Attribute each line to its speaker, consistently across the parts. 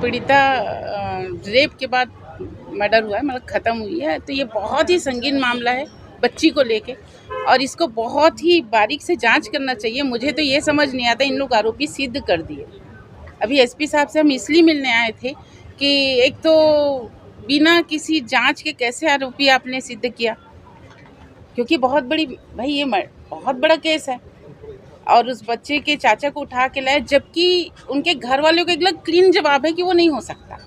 Speaker 1: पीड़िता रेप के बाद मर्डर हुआ है, मतलब ख़त्म हुई है, तो ये बहुत ही संगीन मामला है बच्ची को लेके और इसको बहुत ही बारीक से जांच करना चाहिए। मुझे तो ये समझ नहीं आता, इन लोग आरोपी सिद्ध कर दिए। अभी एसपी साहब से हम इसलिए मिलने आए थे कि एक तो बिना किसी जांच के कैसे आरोपी आपने सिद्ध किया, क्योंकि बहुत बड़ी भाई ये बहुत बड़ा केस है और उस बच्चे के चाचा को उठा के लाए, जबकि उनके घर वालों को एकदम क्लीन जवाब है कि वो नहीं हो सकता।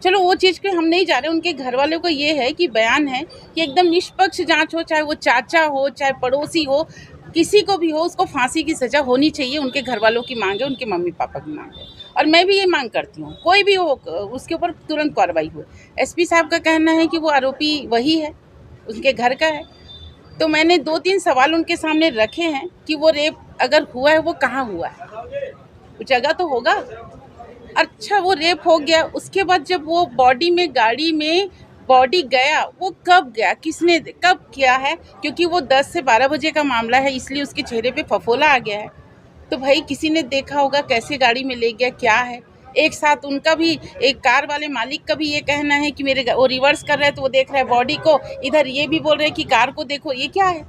Speaker 1: चलो वो चीज़ पे हम नहीं जा रहे, उनके घर वालों को ये है कि बयान है कि एकदम निष्पक्ष जांच हो, चाहे वो चाचा हो चाहे पड़ोसी हो, किसी को भी हो, उसको फांसी की सज़ा होनी चाहिए। उनके घर वालों की मांग है, उनके मम्मी पापा की मांग है और मैं भी ये मांग करती हूँ, कोई भी हो उसके ऊपर तुरंत कार्रवाई हो। एसपी साहब का कहना है कि वो आरोपी वही है, उनके घर का है, तो मैंने 2-3 सवाल उनके सामने रखे हैं कि वो रेप अगर हुआ है वो कहाँ हुआ है, कुछ जगह तो होगा। अच्छा वो रेप हो गया, उसके बाद जब वो बॉडी में गाड़ी में बॉडी गया, वो कब गया, किसने कब किया है, क्योंकि वो 10 से 12 बजे का मामला है, इसलिए उसके चेहरे पे फफोला आ गया है। तो भाई किसी ने देखा होगा कैसे गाड़ी में ले गया, क्या है। एक साथ उनका भी, एक कार वाले मालिक का भी ये कहना है कि मेरे वो रिवर्स कर रहा है तो वो देख रहा है बॉडी को, इधर ये भी बोल रहे हैं कि कार को देखो। ये क्या है,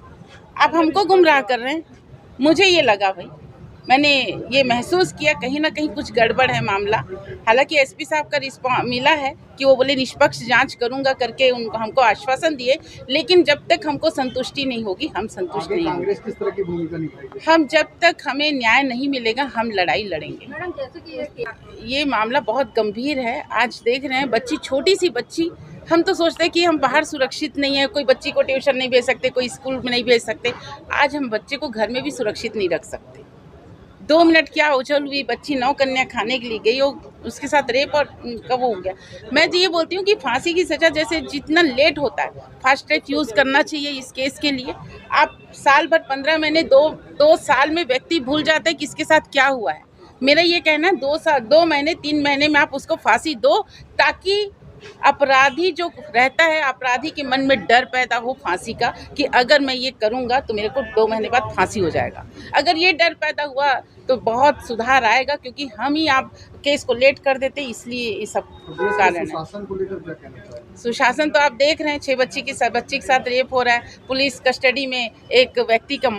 Speaker 1: आप हमको गुमराह कर रहे हैं। मुझे ये लगा भाई, मैंने ये महसूस किया कहीं ना कहीं कुछ गड़बड़ है मामला। हालांकि एसपी साहब का रिस्पॉन्स मिला है कि वो बोले निष्पक्ष जांच करूंगा करके हमको आश्वासन दिए, लेकिन जब तक हमको संतुष्टि नहीं होगी हम संतुष्ट नहीं होंगे।
Speaker 2: कांग्रेस किस तरह की भूमिका निभाएगी?
Speaker 1: हम जब तक हमें न्याय नहीं मिलेगा हम लड़ाई लड़ेंगे।
Speaker 3: मैडम जैसे कि
Speaker 1: ये मामला बहुत गंभीर है। आज देख रहे हैं बच्ची, छोटी सी बच्ची, हम तो सोचते हैं कि हम बाहर सुरक्षित नहीं है, कोई बच्ची को ट्यूशन नहीं भेज सकते, कोई स्कूल में नहीं भेज सकते। आज हम बच्चे को घर में भी सुरक्षित नहीं रख सकते। 2 मिनट क्या उछल हुई, बच्ची 9 कन्या खाने के लिए गई, उसके साथ रेप और कब हो गया। मैं तो ये बोलती हूँ कि फांसी की सज़ा जैसे जितना लेट होता है, फास्ट ट्रैक यूज़ करना चाहिए इस केस के लिए। आप साल भर 15 महीने 2 साल में व्यक्ति भूल जाता है किसके साथ क्या हुआ है। मेरा ये कहना है 2 महीने 3 महीने में आप उसको फांसी दो, ताकि अपराधी जो रहता है, अपराधी के मन में डर पैदा हो फांसी का कि अगर मैं ये करूंगा तो मेरे को 2 महीने बाद फांसी हो जाएगा। अगर ये डर पैदा हुआ तो बहुत सुधार आएगा, क्योंकि हम ही आप केस को लेट कर देते, इसलिए ये सब कारण है।
Speaker 2: सुशासन को लेकर क्या कहना चाहिए?
Speaker 1: सुशासन तो आप देख रहे हैं, 6 बच्ची के साथ रेप हो रहा है, पुलिस कस्टडी में एक व्यक्ति का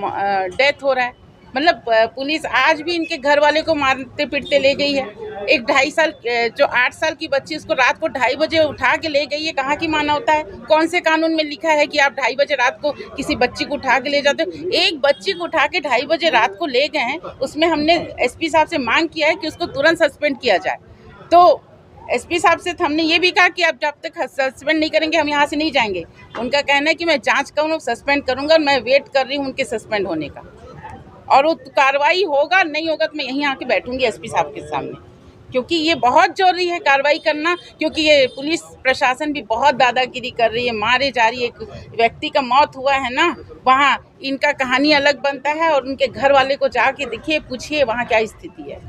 Speaker 1: डेथ हो रहा है। मतलब पुलिस आज भी इनके घर वाले को मारते पीटते ले गई है। एक 2.5 साल जो 8 साल की बच्ची, उसको रात को 2:30 बजे उठा के ले गई है। कहाँ की मानवता है? कौन से कानून में लिखा है कि आप 2:30 बजे रात को किसी बच्ची को उठा के ले जाते हो? एक बच्ची को उठा के 2:30 बजे रात को ले गए हैं, उसमें हमने एसपी साहब से मांग किया है कि उसको तुरंत सस्पेंड किया जाए। तो एसपी साहब से हमने ये भी कहा कि आप जब तक सस्पेंड नहीं करेंगे हम यहाँ से नहीं जाएंगे। उनका कहना है कि मैं जाँच करूँ, सस्पेंड करूँगा, मैं वेट कर रही हूँ उनके सस्पेंड होने का, और वो कार्रवाई होगा नहीं होगा तो मैं यहीं आके बैठूंगी एसपी साहब के सामने, क्योंकि ये बहुत जरूरी है कार्रवाई करना। क्योंकि ये पुलिस प्रशासन भी बहुत दादागिरी कर रही है, मारे जा रही है। एक व्यक्ति का मौत हुआ है ना, वहाँ इनका कहानी अलग बनता है और उनके घर वाले को जाके देखिए, पूछिए वहाँ क्या स्थिति है।